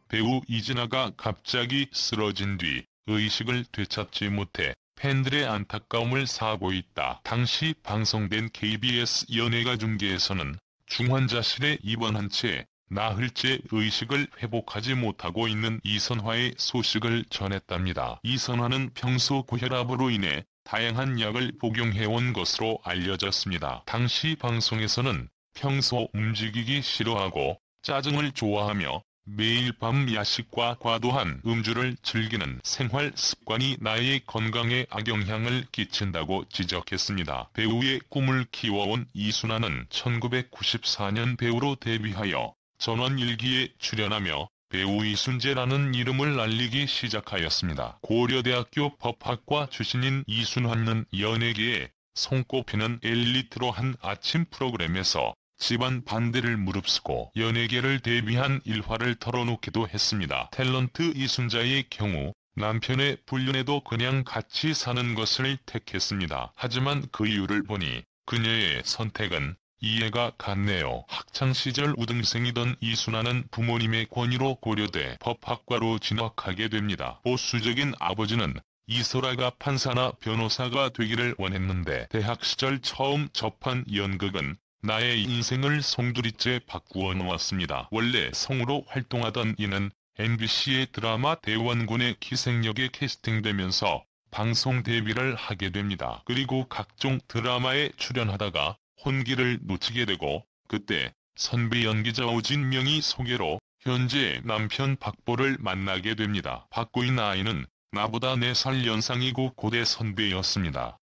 배우 이진아가 갑자기 쓰러진 뒤 의식을 되찾지 못해 팬들의 안타까움을 사고 있다. 당시 방송된 KBS 연예가 중계에서는 중환자실에 입원한 채 나흘째 의식을 회복하지 못하고 있는 이선화의 소식을 전했답니다. 이선화는 평소 고혈압으로 인해 다양한 약을 복용해온 것으로 알려졌습니다. 당시 방송에서는 평소 움직이기 싫어하고 짜증을 좋아하며 매일 밤 야식과 과도한 음주를 즐기는 생활 습관이 나의 건강에 악영향을 끼친다고 지적했습니다. 배우의 꿈을 키워온 이순아는 1994년 배우로 데뷔하여 전원일기에 출연하며 배우 이순재라는 이름을 알리기 시작하였습니다. 고려대학교 법학과 출신인 이순아는 연예계에 손꼽히는 엘리트로 한 아침 프로그램에서 집안 반대를 무릅쓰고 연예계를 대비한 일화를 털어놓기도 했습니다. 탤런트 이순자의 경우 남편의 불륜에도 그냥 같이 사는 것을 택했습니다. 하지만 그 이유를 보니 그녀의 선택은 이해가 갔네요. 학창시절 우등생이던 이순아는 부모님의 권유로 고려대 법학과로 진학하게 됩니다. 보수적인 아버지는 이설아가 판사나 변호사가 되기를 원했는데 대학 시절 처음 접한 연극은 나의 인생을 송두리째 바꾸어 놓았습니다. 원래 성우로 활동하던 이는 MBC의 드라마 대원군의 기생역에 캐스팅되면서 방송 데뷔를 하게 됩니다. 그리고 각종 드라마에 출연하다가 혼기를 놓치게 되고 그때 선배 연기자 오진명이 소개로 현재 남편 박보를 만나게 됩니다. 박보의 나이는 나보다 4살 연상이고 고대 선배였습니다.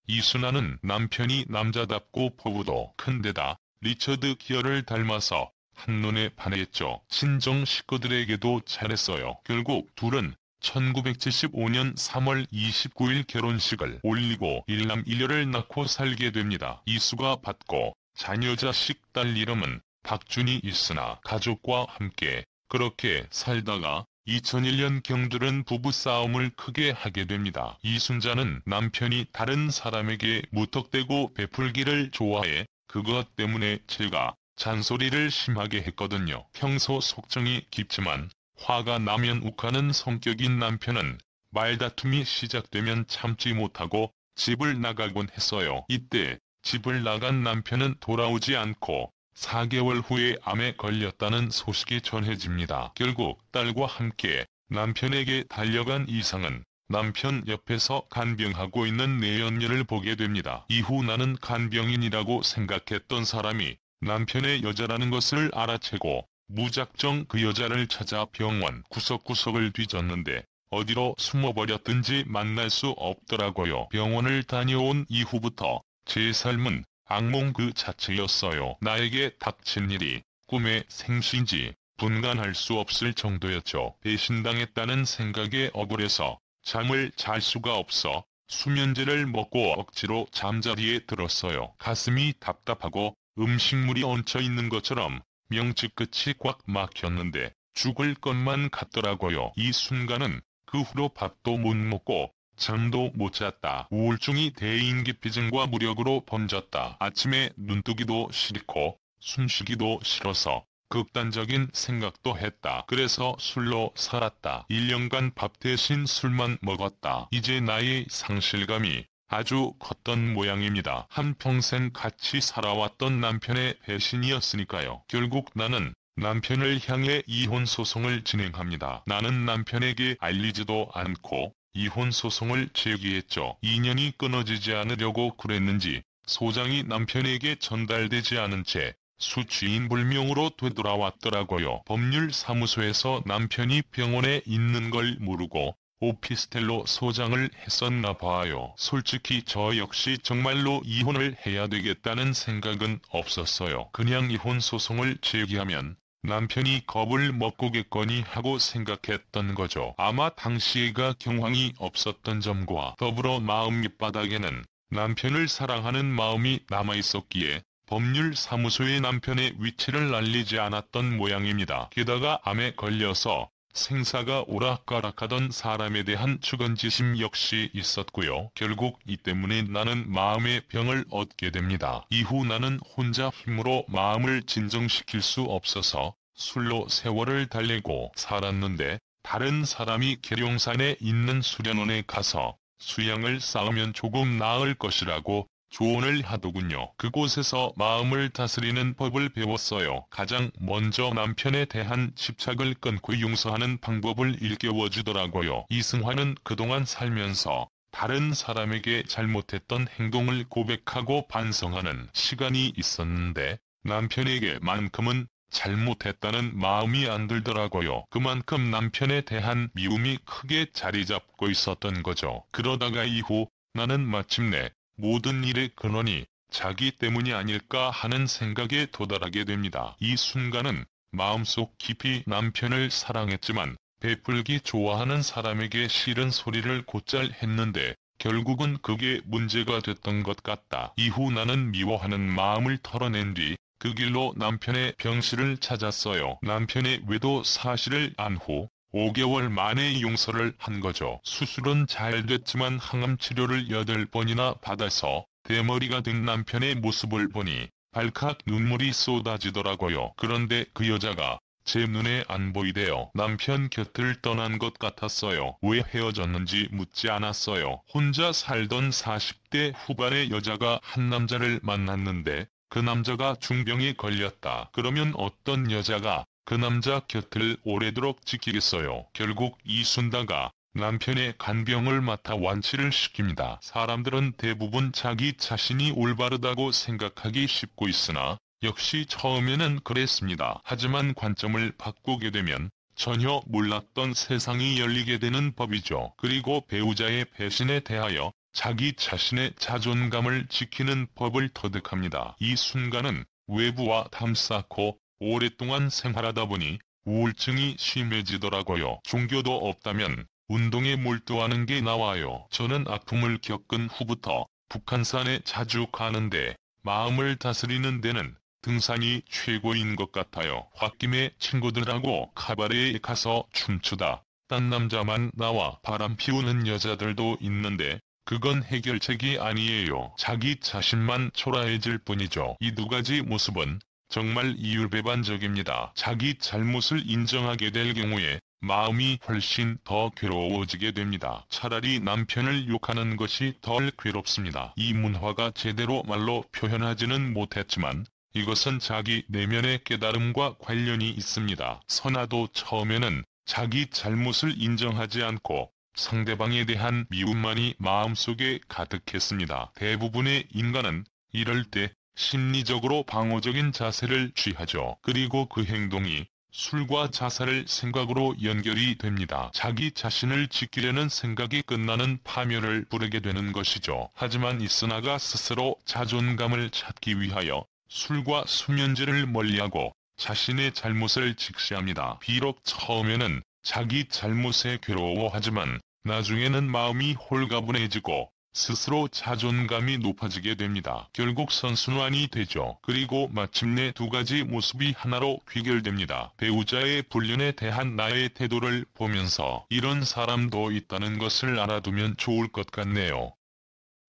이순아는 남편이 남자답고 포부도 큰데다 리처드 기어를 닮아서 한눈에 반했죠. 친정 식구들에게도 잘했어요. 결국 둘은 1975년 3월 29일 결혼식을 올리고 일남 일녀를 낳고 살게 됩니다. 이수가 받고 자녀 자식 딸 이름은 박준이 이순아. 가족과 함께 그렇게 살다가 2001년 경들은 부부싸움을 크게 하게 됩니다. 이순자는 남편이 다른 사람에게 무턱대고 베풀기를 좋아해 그것 때문에 제가 잔소리를 심하게 했거든요. 평소 속정이 깊지만 화가 나면 욱하는 성격인 남편은 말다툼이 시작되면 참지 못하고 집을 나가곤 했어요. 이때 집을 나간 남편은 돌아오지 않고 4개월 후에 암에 걸렸다는 소식이 전해집니다. 결국 딸과 함께 남편에게 달려간 이상은 남편 옆에서 간병하고 있는 내연녀를 보게 됩니다. 이후 나는 간병인이라고 생각했던 사람이 남편의 여자라는 것을 알아채고 무작정 그 여자를 찾아 병원 구석구석을 뒤졌는데 어디로 숨어버렸든지 만날 수 없더라고요. 병원을 다녀온 이후부터 제 삶은 악몽 그 자체였어요. 나에게 닥친 일이 꿈의 생시인지 분간할 수 없을 정도였죠. 배신당했다는 생각에 억울해서 잠을 잘 수가 없어 수면제를 먹고 억지로 잠자리에 들었어요. 가슴이 답답하고 음식물이 얹혀 있는 것처럼 명치 끝이 꽉 막혔는데 죽을 것만 같더라고요. 이 순간은 그 후로 밥도 못 먹고 잠도 못 잤다. 우울증이 대인기피증과 무력으로 번졌다. 아침에 눈뜨기도 싫고 숨쉬기도 싫어서 극단적인 생각도 했다. 그래서 술로 살았다. 1년간 밥 대신 술만 먹었다. 이제 나의 상실감이 아주 컸던 모양입니다. 한평생 같이 살아왔던 남편의 배신이었으니까요. 결국 나는 남편을 향해 이혼 소송을 진행합니다. 나는 남편에게 알리지도 않고 이혼 소송을 제기했죠. 인연이 끊어지지 않으려고 그랬는지 소장이 남편에게 전달되지 않은 채 수취인불명으로 되돌아왔더라고요. 법률사무소에서 남편이 병원에 있는 걸 모르고 오피스텔로 소장을 했었나 봐요. 솔직히 저 역시 정말로 이혼을 해야 되겠다는 생각은 없었어요. 그냥 이혼 소송을 제기하면 남편이 겁을 먹고겠거니 하고 생각했던 거죠. 아마 당시에가 경황이 없었던 점과 더불어 마음 밑바닥에는 남편을 사랑하는 마음이 남아있었기에 법률사무소에 남편의 위치를 알리지 않았던 모양입니다. 게다가 암에 걸려서 생사가 오락가락하던 사람에 대한 측은지심 역시 있었고요. 결국 이 때문에 나는 마음의 병을 얻게 됩니다. 이후 나는 혼자 힘으로 마음을 진정시킬 수 없어서 술로 세월을 달래고 살았는데, 다른 사람이 계룡산에 있는 수련원에 가서 수양을 쌓으면 조금 나을 것이라고 조언을 하더군요. 그곳에서 마음을 다스리는 법을 배웠어요. 가장 먼저 남편에 대한 집착을 끊고 용서하는 방법을 일깨워주더라고요. 이승환은 그동안 살면서 다른 사람에게 잘못했던 행동을 고백하고 반성하는 시간이 있었는데, 남편에게만큼은 잘못했다는 마음이 안 들더라고요. 그만큼 남편에 대한 미움이 크게 자리 잡고 있었던 거죠. 그러다가 이후 나는 마침내 모든 일의 근원이 자기 때문이 아닐까 하는 생각에 도달하게 됩니다. 이 순간은 마음속 깊이 남편을 사랑했지만 베풀기 좋아하는 사람에게 싫은 소리를 곧잘 했는데 결국은 그게 문제가 됐던 것 같다. 이후 나는 미워하는 마음을 털어낸 뒤 그 길로 남편의 병실을 찾았어요. 남편의 외도 사실을 안 후 5개월 만에 용서를 한 거죠. 수술은 잘 됐지만 항암 치료를 8번이나 받아서 대머리가 된 남편의 모습을 보니 발칵 눈물이 쏟아지더라고요. 그런데 그 여자가 제 눈에 안 보이대요. 남편 곁을 떠난 것 같았어요. 왜 헤어졌는지 묻지 않았어요. 혼자 살던 40대 후반의 여자가 한 남자를 만났는데 그 남자가 중병에 걸렸다. 그러면 어떤 여자가 그 남자 곁을 오래도록 지키겠어요. 결국 이순다가 남편의 간병을 맡아 완치를 시킵니다. 사람들은 대부분 자기 자신이 올바르다고 생각하기 쉽고 있으나 역시 처음에는 그랬습니다. 하지만 관점을 바꾸게 되면 전혀 몰랐던 세상이 열리게 되는 법이죠. 그리고 배우자의 배신에 대하여 자기 자신의 자존감을 지키는 법을 터득합니다. 이 순간은 외부와 담쌓고 오랫동안 생활하다 보니 우울증이 심해지더라고요. 종교도 없다면 운동에 몰두하는 게 나와요. 저는 아픔을 겪은 후부터 북한산에 자주 가는데 마음을 다스리는 데는 등산이 최고인 것 같아요. 홧김에 친구들하고 카바레에 가서 춤추다 딴 남자만 나와 바람 피우는 여자들도 있는데 그건 해결책이 아니에요. 자기 자신만 초라해질 뿐이죠. 이 두 가지 모습은 정말 이율배반적입니다. 자기 잘못을 인정하게 될 경우에 마음이 훨씬 더 괴로워지게 됩니다. 차라리 남편을 욕하는 것이 덜 괴롭습니다. 이 문화가 제대로 말로 표현하지는 못했지만 이것은 자기 내면의 깨달음과 관련이 있습니다. 선아도 처음에는 자기 잘못을 인정하지 않고 상대방에 대한 미움만이 마음속에 가득했습니다. 대부분의 인간은 이럴 때 심리적으로 방어적인 자세를 취하죠. 그리고 그 행동이 술과 자살을 생각으로 연결이 됩니다. 자기 자신을 지키려는 생각이 끝나는 파멸을 부르게 되는 것이죠. 하지만 이순아가 스스로 자존감을 찾기 위하여 술과 수면제를 멀리하고 자신의 잘못을 직시합니다. 비록 처음에는 자기 잘못에 괴로워하지만 나중에는 마음이 홀가분해지고 스스로 자존감이 높아지게 됩니다. 결국 선순환이 되죠. 그리고 마침내 두 가지 모습이 하나로 귀결됩니다. 배우자의 불륜에 대한 나의 태도를 보면서 이런 사람도 있다는 것을 알아두면 좋을 것 같네요.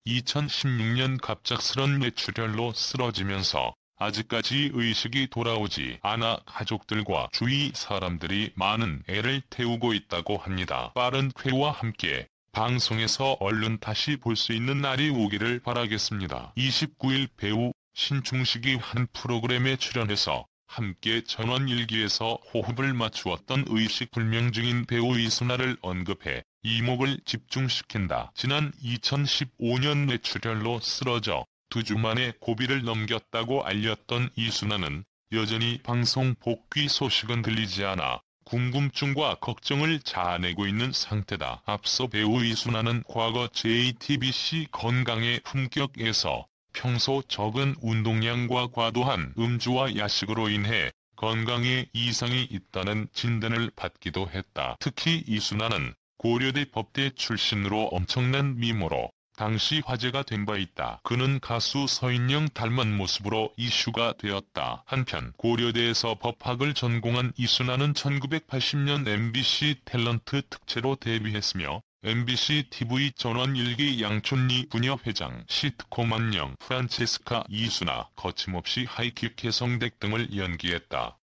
2016년 갑작스런 뇌출혈로 쓰러지면서 아직까지 의식이 돌아오지 않아 가족들과 주위 사람들이 많은 애를 태우고 있다고 합니다. 빠른 쾌유와 함께 방송에서 얼른 다시 볼 수 있는 날이 오기를 바라겠습니다. 29일 배우 신중식이 한 프로그램에 출연해서 함께 전원일기에서 호흡을 맞추었던 의식불명 중인 배우 이순아를 언급해 이목을 집중시킨다. 지난 2015년 뇌출혈로 쓰러져 2주 만에 고비를 넘겼다고 알렸던 이순아는 여전히 방송 복귀 소식은 들리지 않아 궁금증과 걱정을 자아내고 있는 상태다. 앞서 배우 이순아는 과거 JTBC 건강의 품격에서 평소 적은 운동량과 과도한 음주와 야식으로 인해 건강에 이상이 있다는 진단을 받기도 했다. 특히 이순아는 고려대 법대 출신으로 엄청난 미모로 당시 화제가 된 바 있다. 그는 가수 서인영 닮은 모습으로 이슈가 되었다. 한편 고려대에서 법학을 전공한 이순아는 1980년 MBC 탤런트 특채로 데뷔했으며 MBC TV 전원 1기 양촌리 부녀 회장, 시트콤 안녕, 프란체스카 이순아, 거침없이 하이킥 개성댁 등을 연기했다.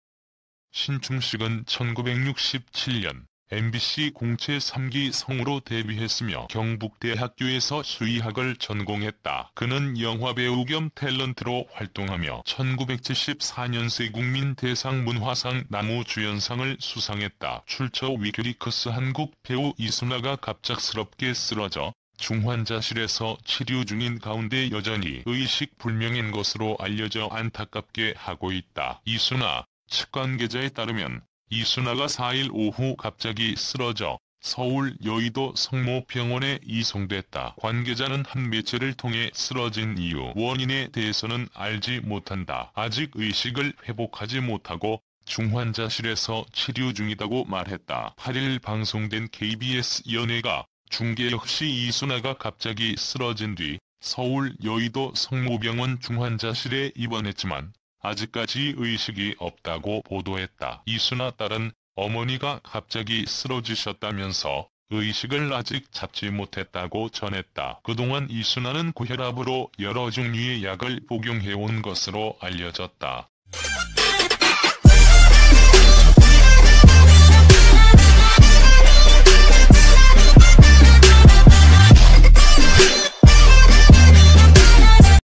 신충식은 1967년 MBC 공채 3기 성우로 데뷔했으며 경북대학교에서 수의학을 전공했다. 그는 영화배우 겸 탤런트로 활동하며 1974년세 국민대상 문화상 나무주연상을 수상했다. 출처 위키리커스 한국 배우 이순아가 갑작스럽게 쓰러져 중환자실에서 치료 중인 가운데 여전히 의식불명인 것으로 알려져 안타깝게 하고 있다. 이순아 측 관계자에 따르면 이순아가 4일 오후 갑자기 쓰러져 서울 여의도 성모병원에 이송됐다. 관계자는 한 매체를 통해 쓰러진 이유 원인에 대해서는 알지 못한다. 아직 의식을 회복하지 못하고 중환자실에서 치료 중이다고 말했다. 8일 방송된 KBS 연예가 중계 역시 이순아가 갑자기 쓰러진 뒤 서울 여의도 성모병원 중환자실에 입원했지만 아직까지 의식이 없다고 보도했다. 이순아 딸은 어머니가 갑자기 쓰러지셨다면서 의식을 아직 잡지 못했다고 전했다. 그동안 이순아는 고혈압으로 여러 종류의 약을 복용해온 것으로 알려졌다.